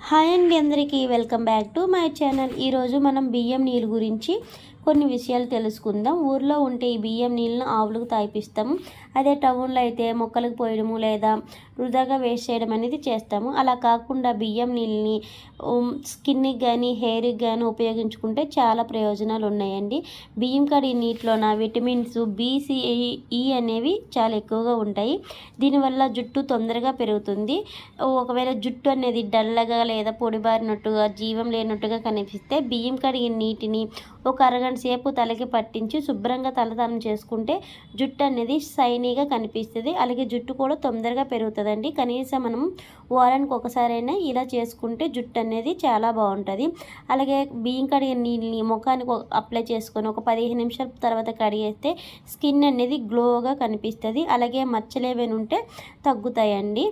Hi అండి, అందరికీ welcome back to my channel. ఈరోజు మనం బియ్యం నీళ్ళు గురించి కొన్ని విషయాలు తెలుసుకుందాం. ఊర్లో ఉంటే ఈ బియ్యం నీళ్ళను ఆవులకు తాగిపిస్తాము. అదే టౌన్లో అయితే మొక్కలకు పోయడము లేదా వృధాగా వేస్ట్ చేయడం అనేది చేస్తాము. అలా కాకుండా బియ్యం నీళ్ళని స్కిన్కి కానీ హెయిర్కి కానీ ఉపయోగించుకుంటే చాలా ప్రయోజనాలు ఉన్నాయండి. బియ్యం కడిగిన నీటిలోన విటమిన్స్ BCE అనేవి చాలా ఎక్కువగా ఉంటాయి. దీనివల్ల జుట్టు తొందరగా పెరుగుతుంది. ఒకవేళ జుట్టు అనేది డల్లగా లేదా పొడిబారినట్టుగా జీవం లేనట్టుగా కనిపిస్తే బియ్యం కడిగిన నీటిని ఒక అరగంట సేపు తలకి పట్టించి శుభ్రంగా తలదానం చేసుకుంటే జుట్టు అనేది షైనీగా కనిపిస్తుంది. అలాగే జుట్టు కూడా తొందరగా పెరుగుతుందండి. కనీసం మనం వారానికి ఒకసారైనా ఇలా చేసుకుంటే జుట్టు అనేది చాలా బాగుంటుంది. అలాగే బియ్యం కడిగిన నీళ్ళని ముఖానికి అప్లై చేసుకొని ఒక 15 నిమిషాల తర్వాత కడిగేస్తే స్కిన్ అనేది గ్లోగా కనిపిస్తుంది. అలాగే మచ్చలు ఏమైనా ఉంటే తగ్గుతాయండి.